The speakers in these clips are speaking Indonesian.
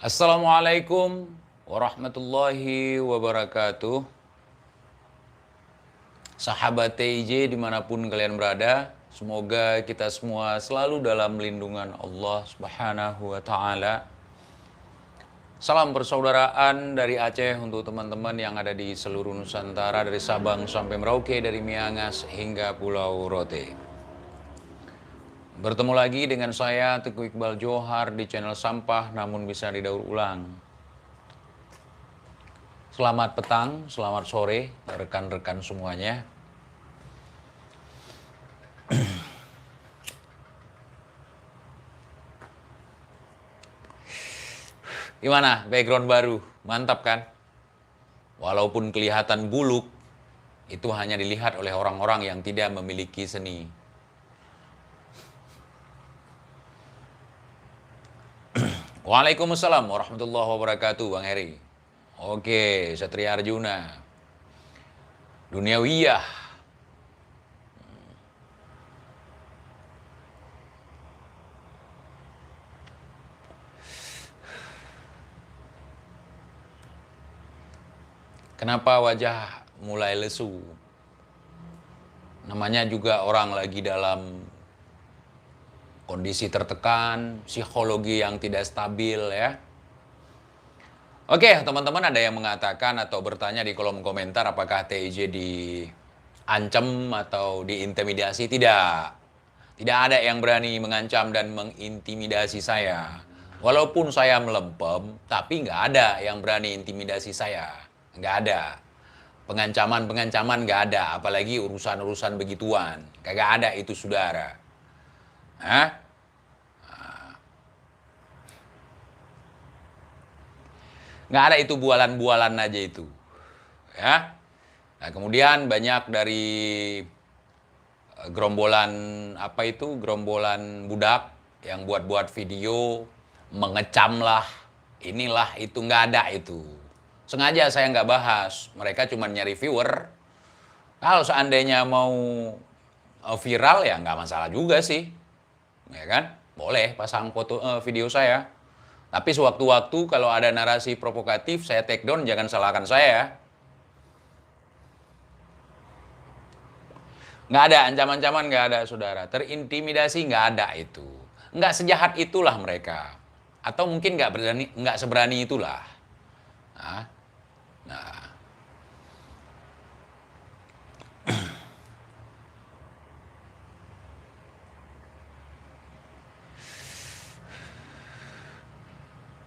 Assalamualaikum warahmatullahi wabarakatuh. Sahabat TIJ dimanapun kalian berada, semoga kita semua selalu dalam lindungan Allah Subhanahu wa Ta'ala. Salam persaudaraan dari Aceh untuk teman-teman yang ada di seluruh Nusantara, dari Sabang sampai Merauke, dari Miangas hingga Pulau Rote. Bertemu lagi dengan saya Teguh Iqbal Johar di channel Sampah Namun Bisa Didaur Ulang. Selamat petang, selamat sore rekan-rekan semuanya. Gimana background baru? Mantap kan? Walaupun kelihatan buluk, itu hanya dilihat oleh orang-orang yang tidak memiliki seni. Waalaikumsalam warahmatullahi wabarakatuh, Bang Heri. Oke, Satria Arjuna. Duniawiyah. Kenapa wajah mulai lesu? Namanya juga orang lagi dalam kondisi tertekan, psikologi yang tidak stabil ya. Oke, teman-teman, ada yang mengatakan atau bertanya di kolom komentar apakah TIJ diancam atau diintimidasi? Tidak. Tidak ada yang berani mengancam dan mengintimidasi saya. Walaupun saya melempem, tapi nggak ada yang berani intimidasi saya. Nggak ada. Pengancaman-pengancaman nggak ada. Apalagi urusan-urusan begituan. Kagak ada itu, saudara. Hah? Nggak ada itu, bualan-bualan aja itu. Ya. Nah, kemudian banyak dari gerombolan gerombolan budak yang buat-buat video mengecam lah, inilah itu, nggak ada itu. Sengaja saya nggak bahas, mereka cuma nyari viewer. Kalau seandainya mau viral ya nggak masalah juga sih, ya kan? Boleh pasang foto video saya. Tapi sewaktu-waktu kalau ada narasi provokatif saya take down, jangan salahkan saya. Nggak ada ancaman-ancaman, nggak ada, saudara. Terintimidasi nggak ada itu. Nggak sejahat itulah mereka. Atau mungkin nggak seberani itulah. Nah, nah.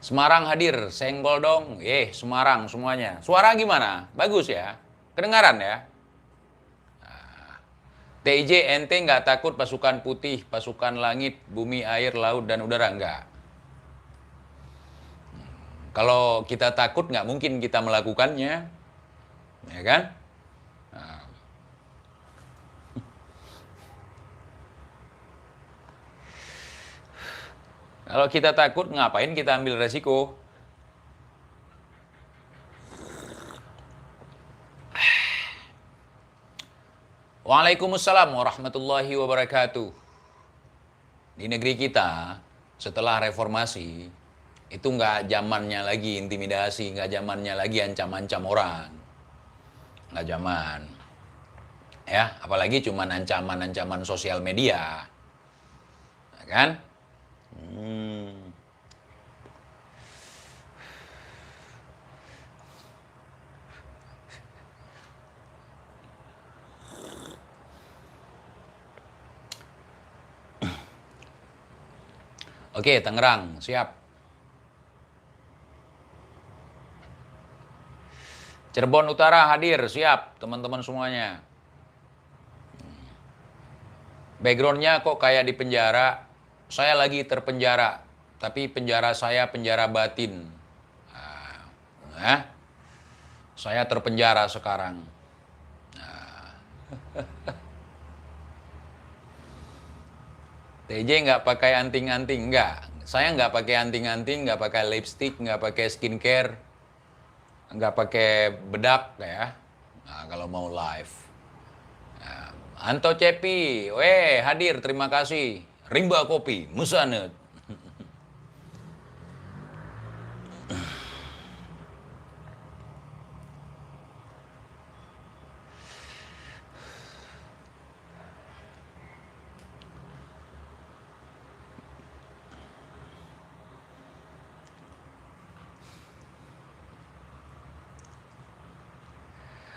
Semarang hadir, senggol dong. Semarang semuanya. Suara gimana? Bagus ya? Kedengaran ya? TIJ, ente nggak takut pasukan putih, pasukan langit, bumi, air, laut, dan udara? Nggak. Kalau kita takut nggak mungkin kita melakukannya. Ya kan? Nah. Kalau kita takut, ngapain kita ambil resiko? Waalaikumsalam warahmatullahi wabarakatuh. Di negeri kita, setelah reformasi, itu nggak zamannya lagi intimidasi, nggak zamannya lagi ancam-ancam orang. Nggak zaman. Ya, apalagi cuman ancaman-ancaman sosial media. Ya kan? Oke, Tangerang, siap. Cirebon Utara hadir, siap teman-teman semuanya. Backgroundnya kok kayak di penjara. Saya lagi terpenjara, tapi penjara saya penjara batin. Nah, saya terpenjara sekarang. TJ nggak pakai anting-anting, nggak. Saya nggak pakai anting-anting, nggak pakai lipstick, nggak pakai skincare, nggak pakai bedak ya. Nah, kalau mau live. Nah, Anto Cepi, hadir, terima kasih. Rimba Kopi, Musanet.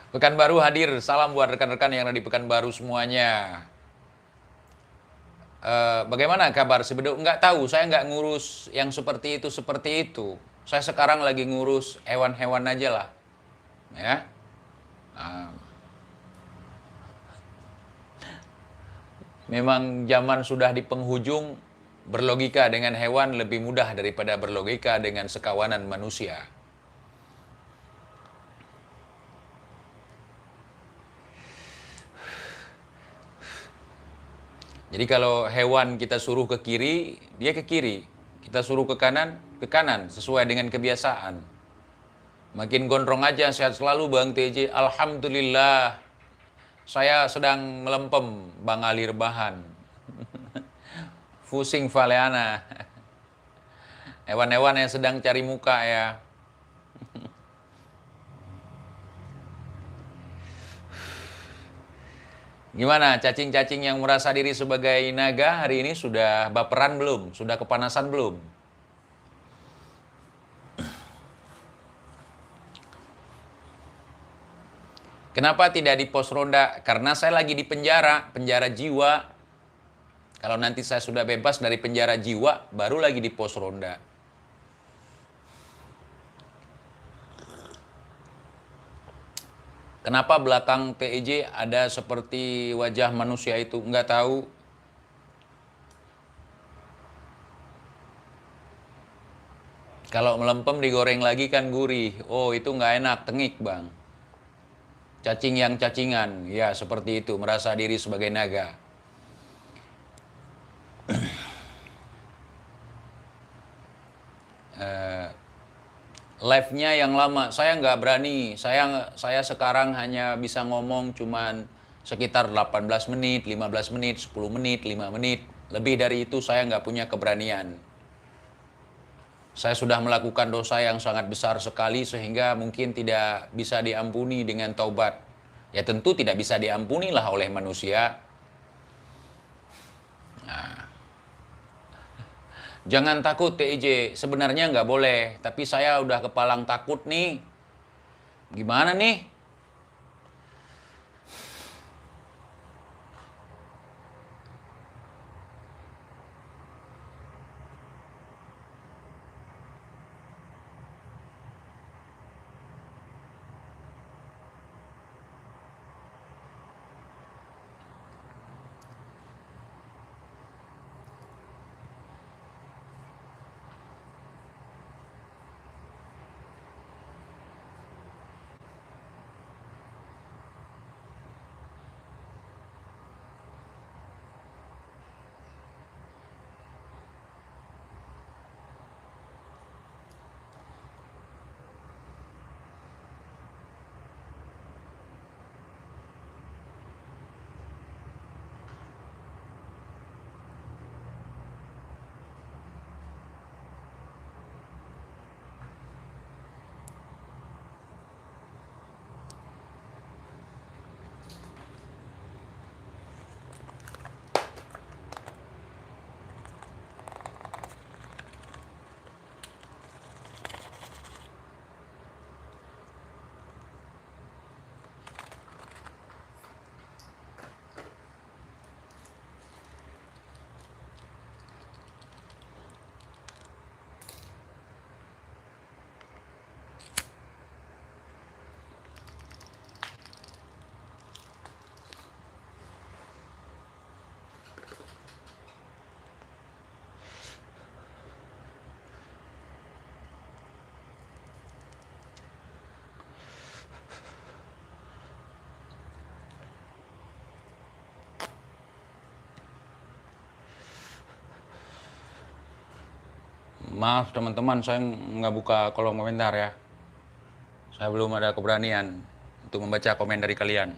Pekanbaru hadir, salam buat rekan-rekan yang ada di Pekanbaru semuanya. Bagaimana kabar Sebedu? Nggak tahu, saya nggak ngurus yang seperti itu. Saya sekarang lagi ngurus hewan-hewan aja lah. Ya. Nah, memang zaman sudah di penghujung, berlogika dengan hewan lebih mudah daripada berlogika dengan sekawanan manusia. Jadi kalau hewan kita suruh ke kiri, dia ke kiri. Kita suruh ke kanan, sesuai dengan kebiasaan. Makin gondrong aja, sehat selalu Bang TJ. Alhamdulillah, saya sedang melempem Bang Ali Rebahan. Fusing Valeana. Hewan-hewan yang sedang cari muka ya. Gimana cacing-cacing yang merasa diri sebagai naga hari ini sudah baperan belum? Sudah kepanasan belum? Kenapa tidak di pos ronda? Karena saya lagi di penjara, penjara jiwa. Kalau nanti saya sudah bebas dari penjara jiwa, baru lagi di pos ronda. Kenapa belakang TEJ ada seperti wajah manusia itu? Nggak tahu. Kalau melempem digoreng lagi kan gurih. Oh, itu nggak enak, tengik bang. Cacing yang cacingan, ya seperti itu, merasa diri sebagai naga. Live-nya yang lama, saya nggak berani. Saya sekarang hanya bisa ngomong cuman sekitar 18 menit, 15 menit, 10 menit, 5 menit. Lebih dari itu saya nggak punya keberanian. Saya sudah melakukan dosa yang sangat besar sekali sehingga mungkin tidak bisa diampuni dengan taubat. Ya tentu tidak bisa diampuni lah oleh manusia. Nah, jangan takut TIJ, sebenarnya nggak boleh. Tapi saya udah kepalang takut nih. Gimana nih? Maaf teman-teman, saya nggak buka kolom komentar ya. Saya belum ada keberanian untuk membaca komen dari kalian.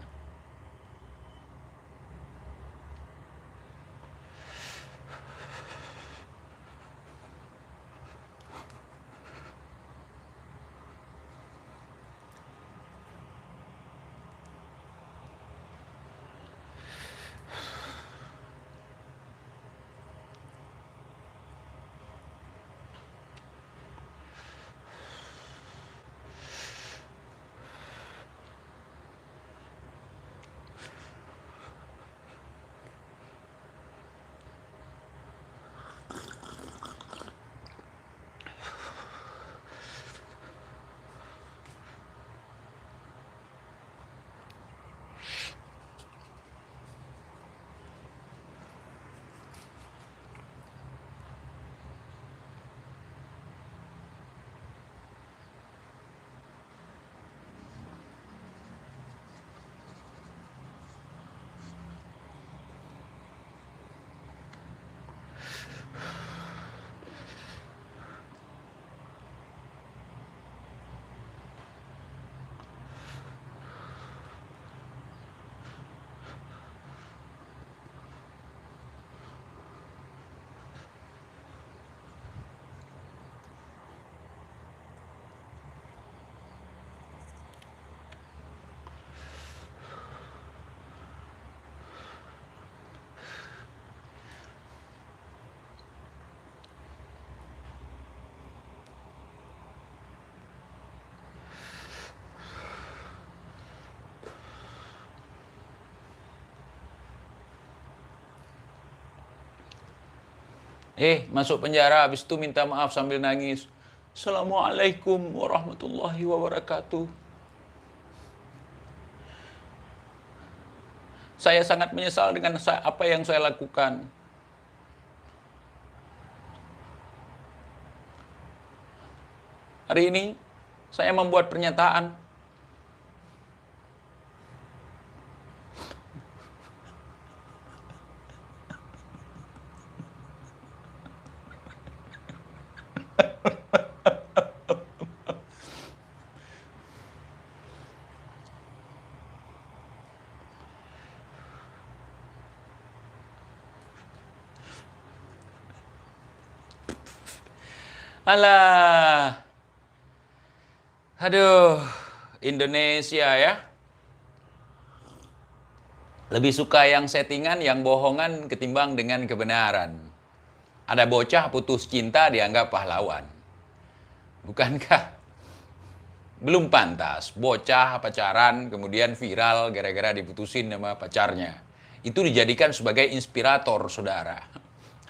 Masuk penjara, habis itu minta maaf sambil nangis. Assalamualaikum warahmatullahi wabarakatuh. Saya sangat menyesal dengan apa yang saya lakukan. Hari ini saya membuat pernyataan. Alah. Aduh, Indonesia ya. Lebih suka yang settingan, yang bohongan ketimbang dengan kebenaran. Ada bocah putus cinta dianggap pahlawan. Bukankah belum pantas bocah pacaran kemudian viral gara-gara diputusin sama pacarnya. Itu dijadikan sebagai inspirator, saudara.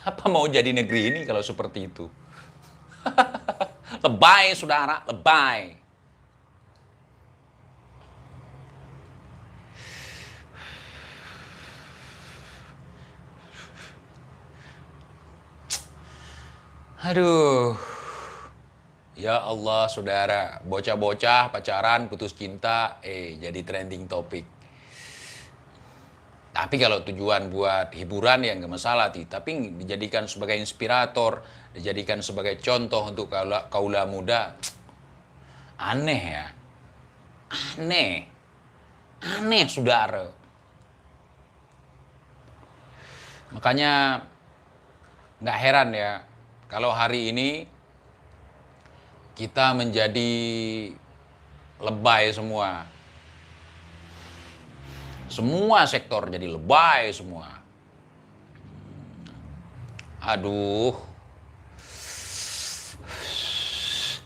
Apa mau jadi negeri ini kalau seperti itu? Lebay, saudara, lebay. Aduh. Ya Allah, saudara, bocah-bocah pacaran putus cinta, jadi trending topik. Tapi kalau tujuan buat hiburan ya nggak masalah, tapi dijadikan sebagai inspirator, dijadikan sebagai contoh untuk kaula muda, aneh ya, aneh, aneh, saudara. Makanya nggak heran ya kalau hari ini kita menjadi lebay semua. Semua sektor jadi lebay semua. Aduh.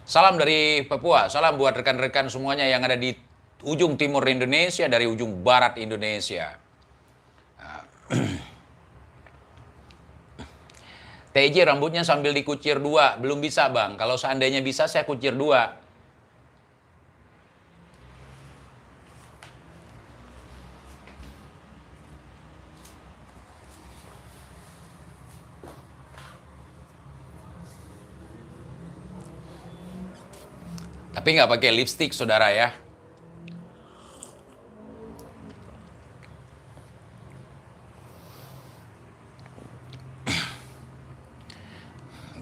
Salam dari Papua, salam buat rekan-rekan semuanya yang ada di ujung timur Indonesia, dari ujung barat Indonesia. TJ rambutnya sambil dikucir 2, belum bisa bang. Kalau seandainya bisa saya kucir 2. Tapi nggak pakai lipstick, saudara ya.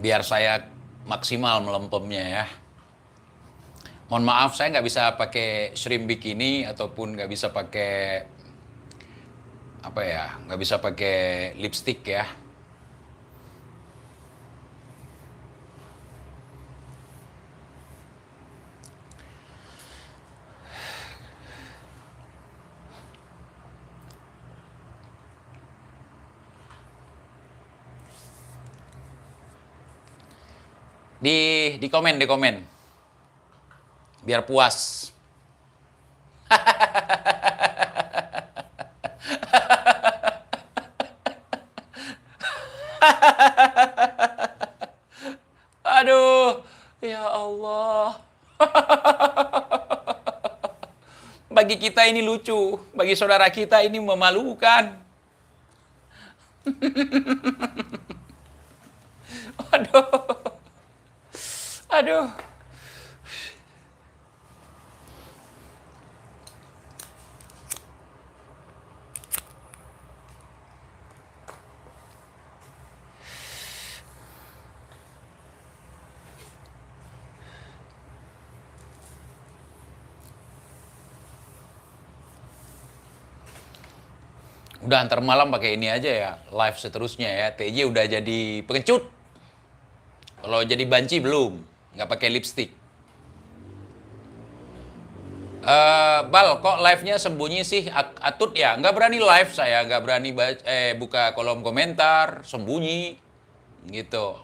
Biar saya maksimal melempemnya ya. Mohon maaf, saya nggak bisa pakai shrimp bikini ataupun nggak bisa pakai nggak bisa pakai lipstick ya. Di komen, biar puas. Aduh, ya Allah. Bagi kita ini lucu, bagi saudara kita ini memalukan. Aduh. Aduh. Udah antar malam pakai ini aja ya, live seterusnya ya. TJ udah jadi pengecut. Kalau jadi banci belum, nggak pakai lipstick. Bal, kok live-nya sembunyi sih? Atut ya, nggak berani live saya, nggak berani buka kolom komentar, sembunyi, gitu.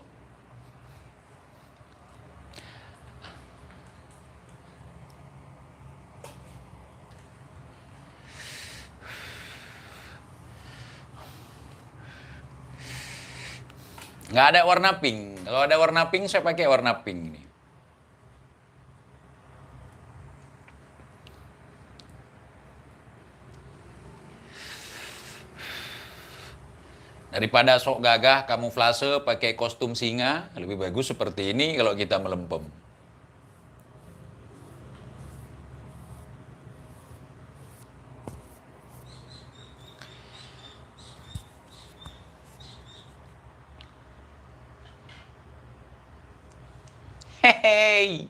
Nggak ada warna pink. Kalau ada warna pink, saya pakai warna pink ini. Daripada sok gagah kamuflase pakai kostum singa, lebih bagus seperti ini kalau kita melempem. Hehehe.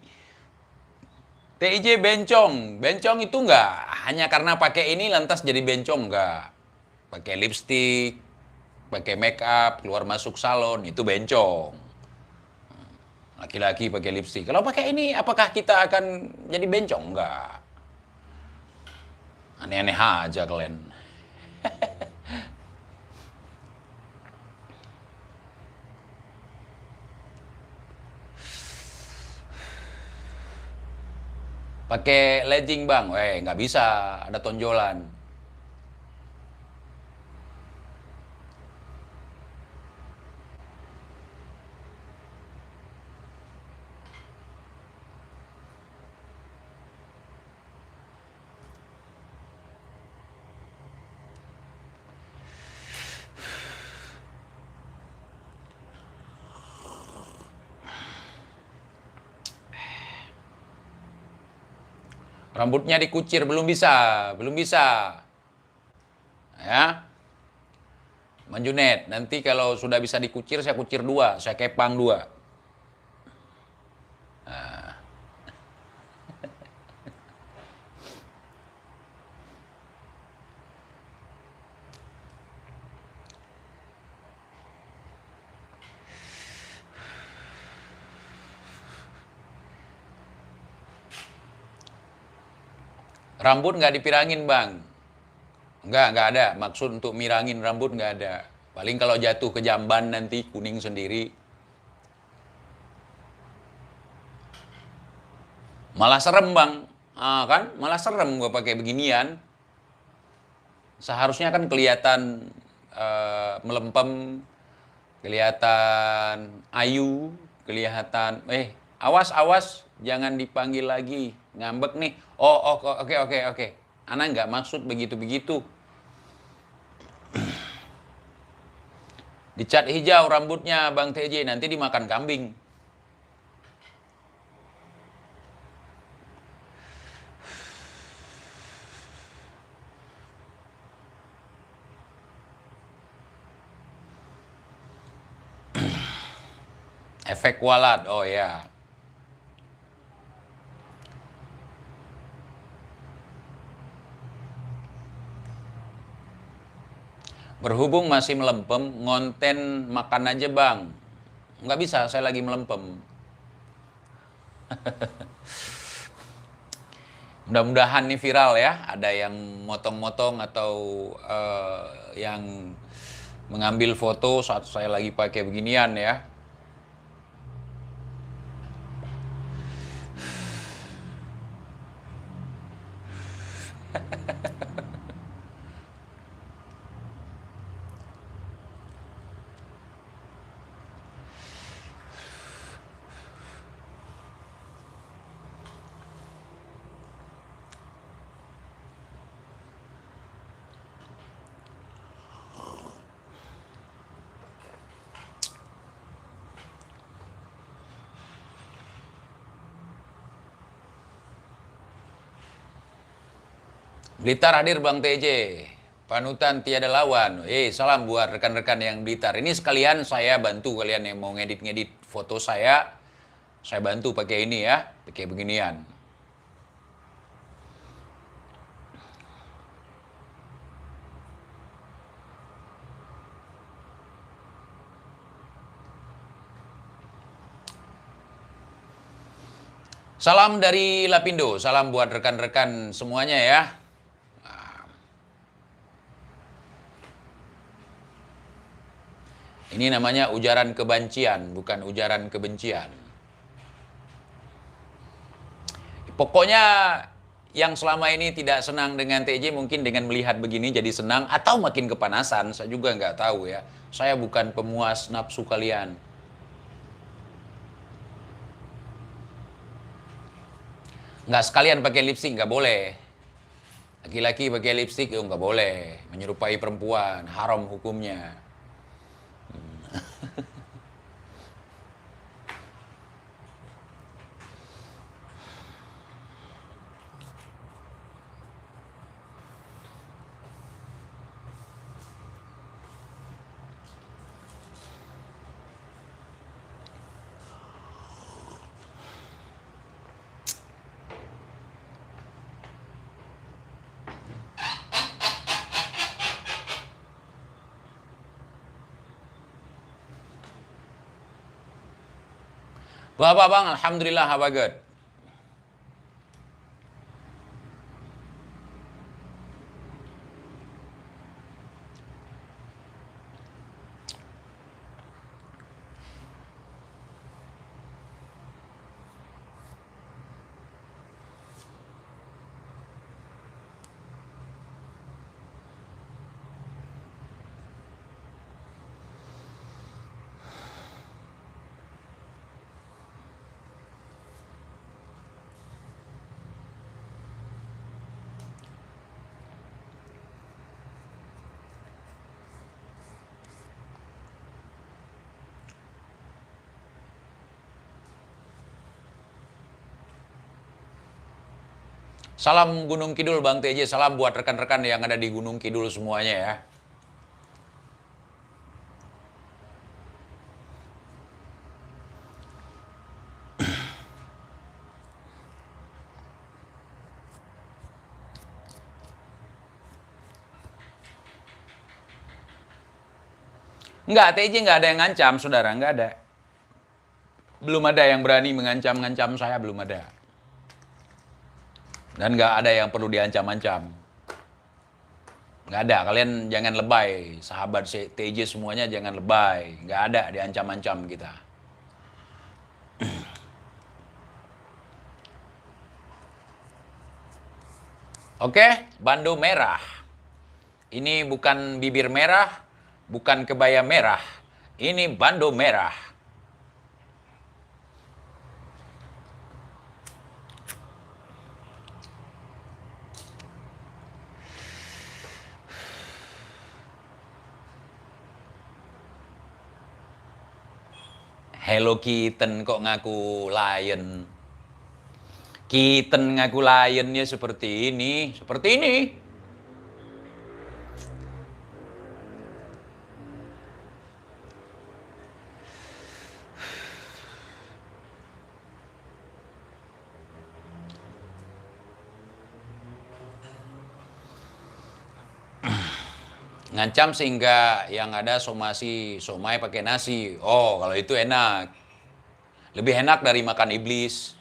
TIJ bencong. Bencong itu nggak hanya karena pakai ini lantas jadi bencong, nggak. Pakai lipstick, pakai make up, keluar masuk salon, itu bencong. Laki-laki pakai lipstick. Kalau pakai ini, apakah kita akan jadi bencong? Nggak. Aneh-aneh aja kalian. Pakai legging bang, nggak bisa, ada tonjolan. Rambutnya dikucir, belum bisa, belum bisa. Ya, Manjunet, nanti kalau sudah bisa dikucir, saya kucir dua, saya kepang dua. Rambut nggak dipirangin bang. Nggak ada. Maksud untuk mirangin rambut nggak ada. Paling kalau jatuh ke jamban nanti kuning sendiri. Malah serem bang. Kan? Malah serem gue pakai beginian. Seharusnya kan kelihatan melempem, kelihatan ayu, kelihatan, awas awas, jangan dipanggil lagi, ngambek nih. Oke. Ana nggak maksud begitu-begitu. Dicat hijau rambutnya Bang TJ, nanti dimakan kambing. Efek walat, oh ya. Berhubung masih melempem, ngonten makan aja bang. Nggak bisa, saya lagi melempem. Mudah-mudahan nih viral ya. Ada yang motong-motong atau yang mengambil foto saat saya lagi pakai beginian ya. Blitar hadir Bang TJ. Panutan tiada lawan. Salam buat rekan-rekan yang Blitar. Ini sekalian saya bantu kalian yang mau ngedit-ngedit foto saya. Saya bantu pakai ini ya, pakai beginian. Salam dari Lapindo, salam buat rekan-rekan semuanya ya. Ini namanya ujaran kebencian, bukan ujaran kebencian. Pokoknya yang selama ini tidak senang dengan TJ mungkin dengan melihat begini jadi senang atau makin kepanasan. Saya juga nggak tahu ya. Saya bukan pemuas nafsu kalian. Nggak sekalian pakai lipstick, nggak boleh. Laki-laki pakai lipstick, nggak boleh. Menyerupai perempuan, haram hukumnya. Bapak bang, alhamdulillah, how good. Salam Gunung Kidul Bang TJ, salam buat rekan-rekan yang ada di Gunung Kidul semuanya ya. Enggak, TJ nggak ada yang ngancam, saudara, nggak ada. Belum ada yang berani mengancam-ngancam saya, belum ada. Dan nggak ada yang perlu diancam-ancam. Nggak ada, kalian jangan lebay. Sahabat TJ semuanya jangan lebay. Nggak ada diancam-ancam kita. Oke, bando merah. Ini bukan bibir merah, bukan kebaya merah. Ini bando merah. Hello Kitten kok ngaku lion. Kitten ngaku lionnya seperti ini. Seperti ini. Ngancam sehingga yang ada somai pakai nasi. Oh, kalau itu enak. Lebih enak dari makan iblis.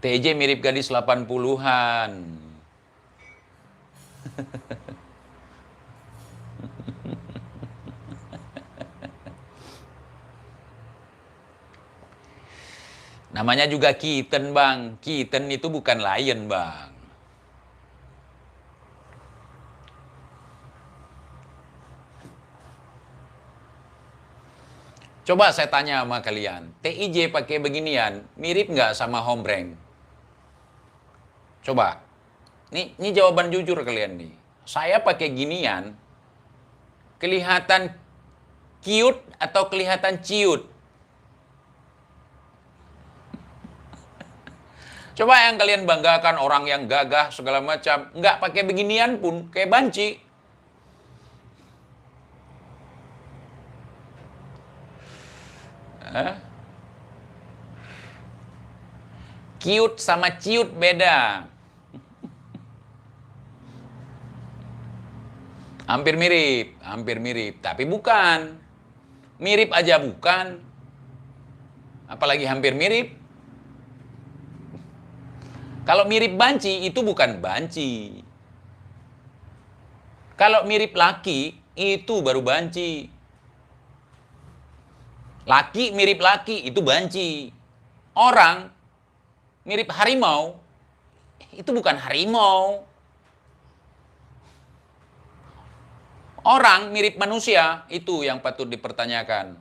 TJ mirip gadis 80-an. Namanya juga kitten, Bang. Kitten itu bukan lion, Bang. Coba saya tanya sama kalian, TIJ pakai beginian, mirip nggak sama hombreng? Coba, ini jawaban jujur kalian nih. Saya pakai ginian, kelihatan cute atau kelihatan ciut? Coba yang kalian banggakan orang yang gagah segala macam, nggak pakai beginian pun kayak banci. Cute sama ciut beda. Hampir mirip, tapi bukan. Mirip aja bukan. Apalagi hampir mirip. Kalau mirip banci, itu bukan banci. Kalau mirip laki, itu baru banci. Laki mirip laki, itu banci. Orang mirip harimau. Itu bukan harimau. Orang mirip manusia, itu yang patut dipertanyakan.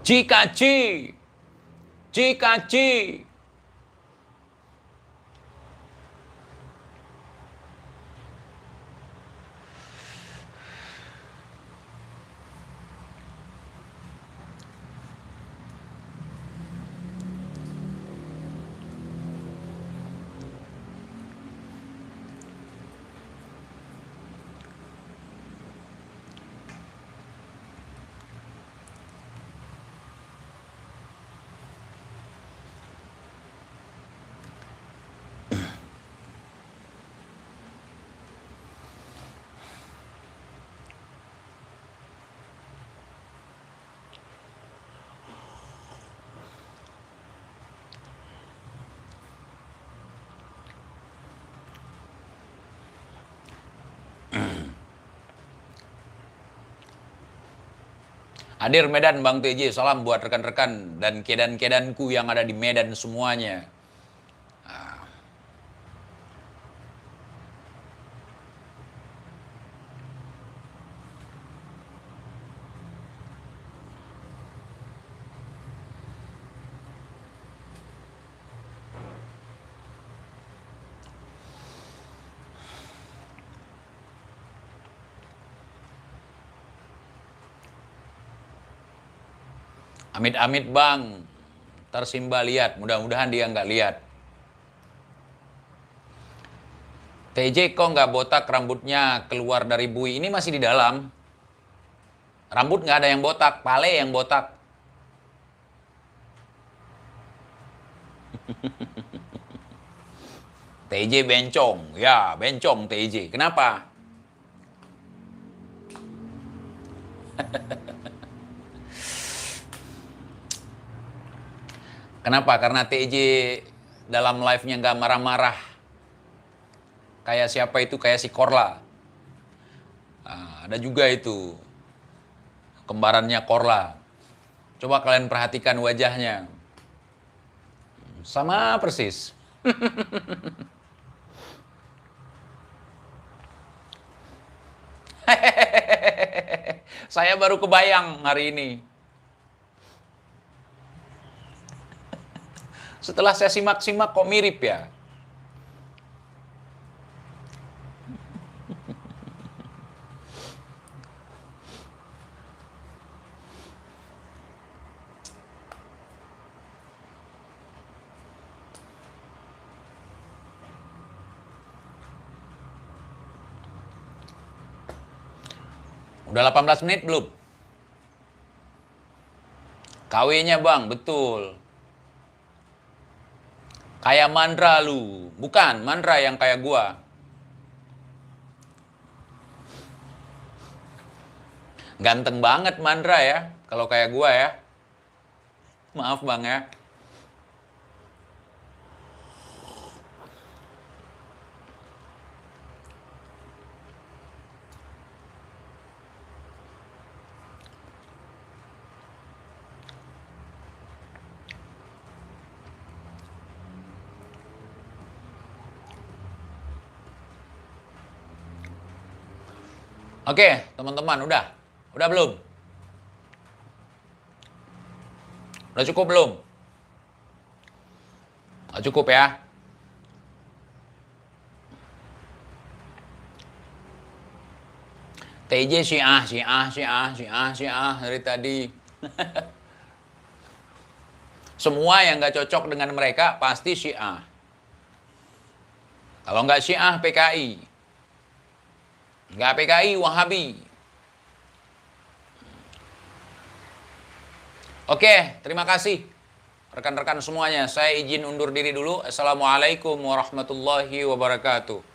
Cikaci, Cikaci. Hadir Medan Bang TJ, salam buat rekan-rekan dan kedan-kedanku yang ada di Medan semuanya. Amit-amit Bang, ntar Simba lihat, mudah-mudahan dia nggak lihat. TJ kok nggak botak rambutnya keluar dari bui, ini masih di dalam. Rambut nggak ada yang botak, pale yang botak. TJ bencong, ya bencong TJ, kenapa? Kenapa? Karena TJ dalam live-nya nggak marah-marah. Kayak siapa itu? Kayak si Korla. Nah, ada juga itu. Kembarannya Korla. Coba kalian perhatikan wajahnya. Sama persis. Saya baru kebayang hari ini. Setelah saya simak-simak kok mirip ya. Udah 18 menit belum? KW-nya Bang, betul. Kayak Mandra lu. Bukan, Mandra yang kayak gua. Ganteng banget Mandra ya, kalau kayak gua ya. Maaf Bang ya. Oke, teman-teman, udah? Udah belum? Udah cukup belum? Nggak cukup ya? TJ Syiah dari tadi. Semua yang nggak cocok dengan mereka pasti Syiah. Kalau nggak Syiah, PKI. Nggak PKI, Wahabi. Oke, terima kasih rekan-rekan semuanya. Saya izin undur diri dulu. Assalamualaikum warahmatullahi wabarakatuh.